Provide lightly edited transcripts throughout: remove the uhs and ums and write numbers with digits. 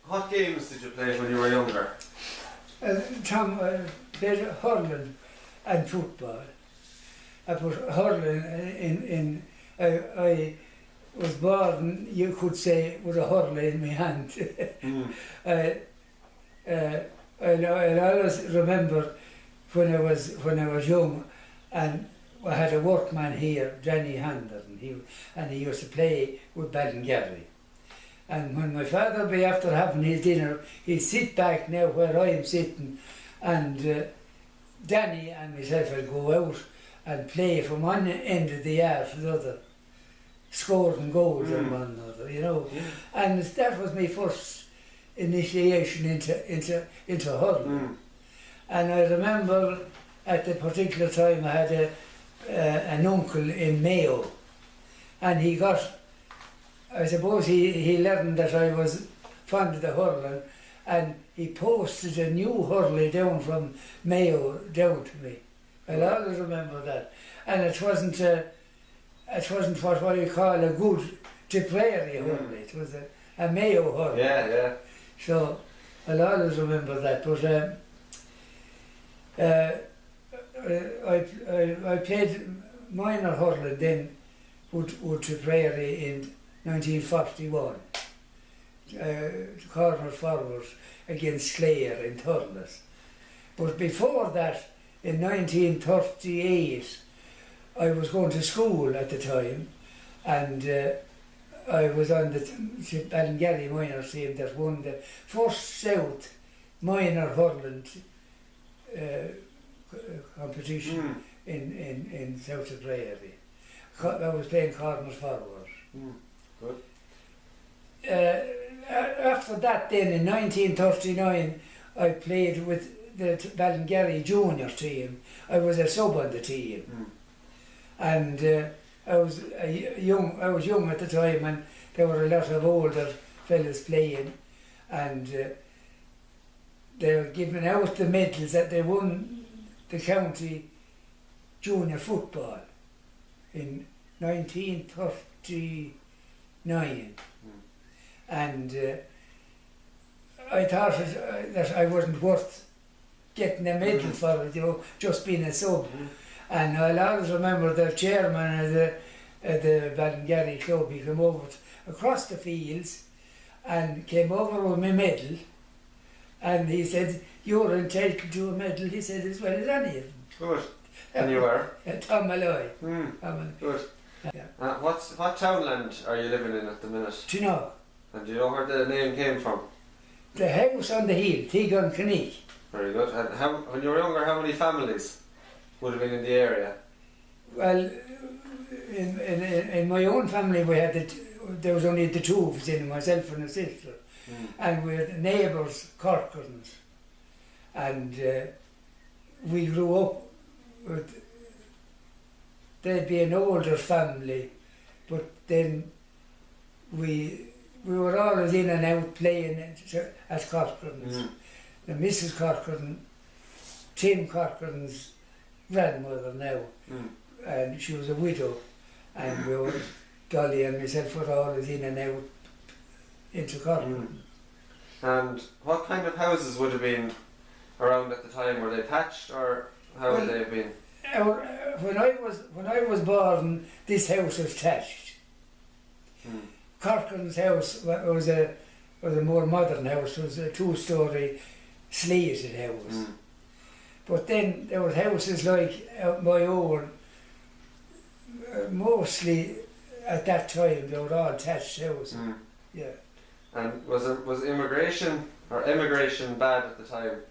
What games did you play when you were younger? Tom played hurling and football. I put hurling I was born, you could say, with a hurler in my hand. I always remember when I was young, and I had a workman here, Johnny Hander, and he used to play with Ballingarry. And when my father would be after having his dinner, he'd sit back now where I am sitting, and Danny and myself would go out and play from one end of the yard to the other, scoring goals on one another, you know. And that was my first initiation into hurling. And I remember at the particular time I had an uncle in Mayo, and he got, I suppose he learned that I was fond of the hurling, and he posted a new hurley down from Mayo down to me. I'll always remember that. And it wasn't what I call a good Tipperary hurley. It was a Mayo hurley. Yeah, yeah. So I'll always remember that. But I played minor hurling then with Tipperary in 1941. Corner forwards against Clare in Thurles. But before that, in 1938, I was going to school at the time, and I was on the Ballingarry minor team that won the first South minor hurling competition in South Tipperary. I was playing corner forward. Good. After that then, in 1939, I played with the Ballingarry junior team. I was a sub on the team. And I was young at the time, and there were a lot of older fellas playing, and they were giving out the medals that they won the county junior football in 1939. And I thought that I wasn't worth getting a medal for it, you know, just being a sub. And I'll always remember the chairman of the Ballingarry club. He came over across the fields and came over with my medal, and he said, "You're entitled to a medal," he said, "as well as any of them." Good. And you were? Tom Malloy. Good. Yeah. What townland are you living in at the minute? Do you know? And do you know where the name came from? The house on the hill, Tegan Knick. Very good. And when you were younger, how many families would have been in the area? Well, in my own family, there was only the two of us in, myself and a sister, and we had neighbours, Corcorans, and we grew up with. They'd be an older family, but then we were always in and out playing at Corcoran's. And Mrs. Corcoran, Tim Corcoran's grandmother now, and she was a widow, and we were, Dolly and myself were always in and out into Corcoran. And what kind of houses would have been around at the time? Were they thatched, or how would they have been? When I was born, this house was thatched. Corcoran's house was a more modern house. It was a two-storey slated house. But then there were houses like my own. Mostly at that time they were all thatched houses. Yeah. And was immigration or emigration bad at the time?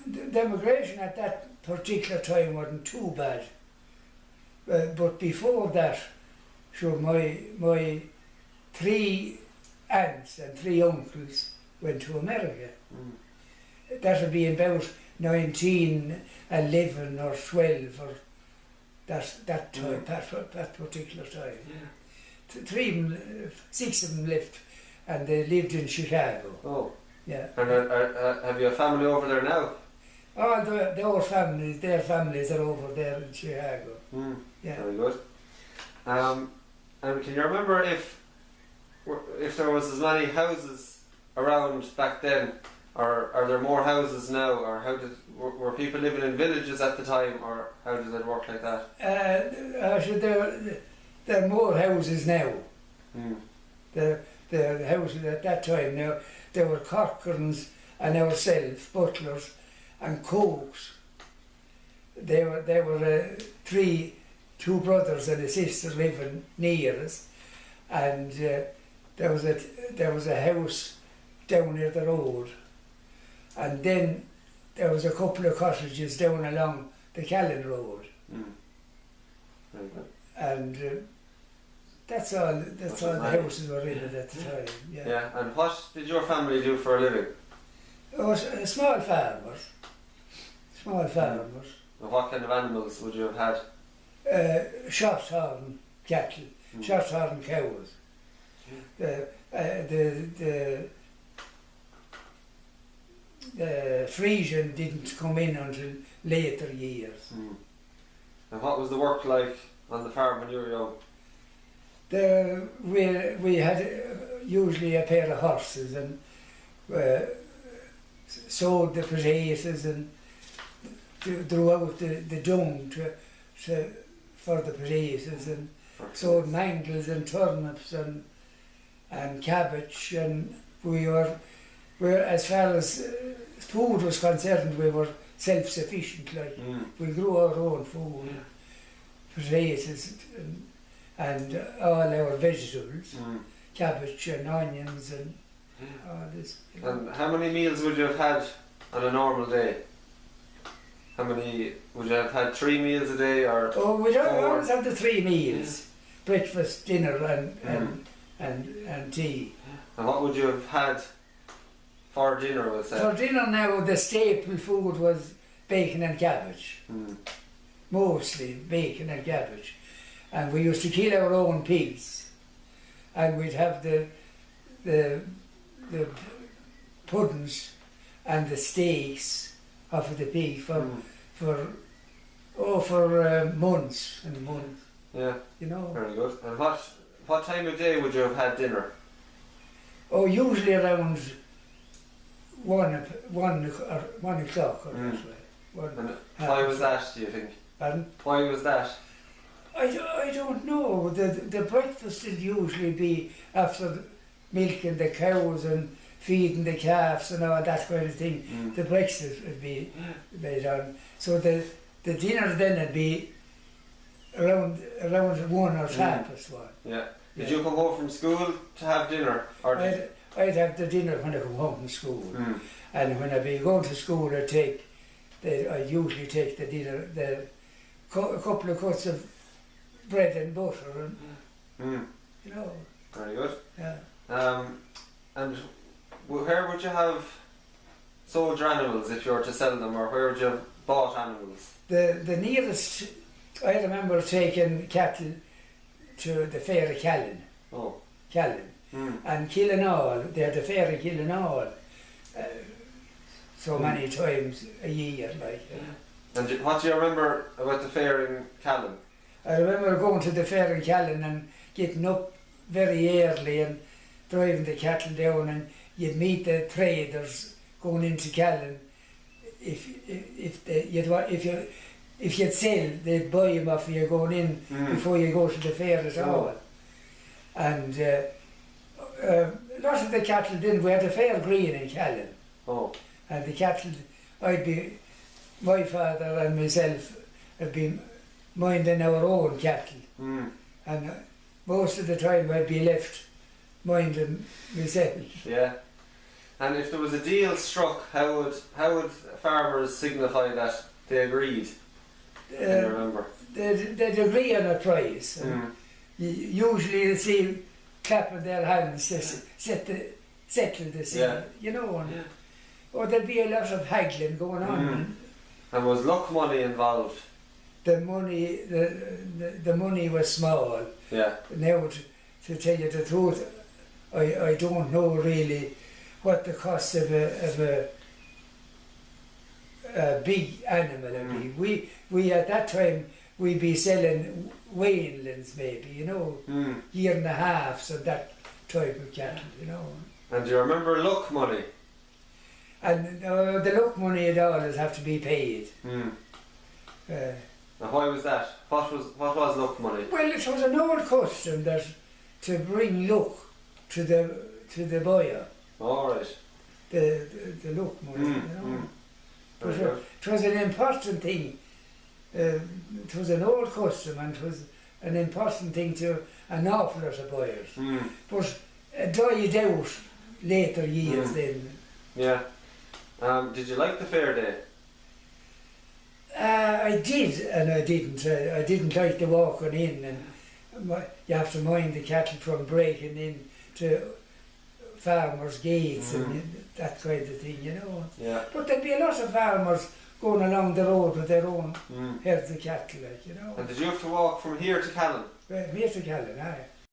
The immigration at that particular time wasn't too bad, but before that, sure, my three aunts and three uncles went to America. That would be about 1911 or 12 or that time, that particular time. Six of them left, and they lived in Chicago. Oh. Yeah. And have you a family over there now? All their families are over there in Chicago. Yeah. Very good. And can you remember if if there was as many houses around back then, or are there more houses now, or were people living in villages at the time, or how did it work like that? Actually, there are more houses now. Mm. The houses at that time now, there were Corcorans and ourselves, Butlers and Cokes. They were two brothers and a sister living near us, and there was a house down near the road, and then there was a couple of cottages down along the Callan Road. Mm. Very good. And that's all the houses were in it at the time. Yeah. Yeah. And what did your family do for a living? It was small farmers. Small farmers. And what kind of animals would you have had? Short-horn cattle, short-horn cows. The Frisian didn't come in until later years. Mm. And what was the work like on the farm when you were young? We had usually a pair of horses, and sowed the potatoes and drew out the dung for the potatoes, and sowed mangels and turnips and cabbage, and we were as far as food was concerned, we were self-sufficient. Like we grew our own food, potatoes and all our vegetables, cabbage and onions and all this. You know. And how many meals would you have had on a normal day? How many would you have had? 3 meals a day, or? Oh, we don't always have the 3 meals: breakfast, dinner, and tea. And what would you have had for dinner? Was that? For dinner now, the staple food was bacon and cabbage. Mostly bacon and cabbage. And we used to kill our own pigs, and we'd have the puddings and the steaks off of the pig for months and months. Yeah. You know. Very good. And what time of day would you have had dinner? Oh, usually around 1 o'clock or that way. And why was that, do you think? Pardon? Why was that? I don't know. The breakfast would usually be after milking the cows and feeding the calves and all that kind of thing. The breakfast would be made on. So the dinner then would be around 1 or 1:30. Yeah. Did you come home from school to have dinner? Or I'd have the dinner when I come home from school. And when I'd be going to school, I'd usually take the dinner, a couple of cuts of bread and butter, and you know. Very good. Yeah. And where would you have sold your animals if you were to sell them, or where would you have bought animals? The nearest, I remember taking cattle to the fair of Callan. Oh. Callan. And Killinall, they had the fair of Killinall so many times a year, like. And what do you remember about the fair in Callan? I remember going to the fair in Callan and getting up very early and driving the cattle down, and you'd meet the traders going into Callan. If you'd sell, they'd buy them off you going in before you go to the fair at all. And a lot of the cattle then, we had a fair green in Callan. Oh. And the cattle, my father and myself had been minding our own cattle. And most of the time I'd be left minding myself. Yeah. And if there was a deal struck, how would farmers signify that they agreed? Can you remember? They'd agree on a price. Usually you see clapping their hands to settle the scene, you know. And, or there'd be a lot of haggling going on. And was luck money involved? The money was small. Yeah. Now, to tell you the truth, I don't know really what the cost of a big animal would be. We at that time we'd be selling weanlings maybe, you know, year and a half, so that type of cattle, you know. And do you remember luck money? And the luck money would always have to be paid. And why was that? What was luck money? Well, it was an old custom that to bring luck to the buyer. All right. The luck money, you know. Very good. It was an important thing. It was an old custom, and it was an important thing to an awful lot of buyers. But it died out later years then. Yeah. Did you like the fair day? I did and I didn't. I didn't like the walking in, and you have to mind the cattle from breaking in to farmers' gates and that kind of thing, you know. Yeah. But there'd be a lot of farmers going along the road with their own herds of cattle, like, you know. And did you have to walk from here to Callan? Here to Callan, aye.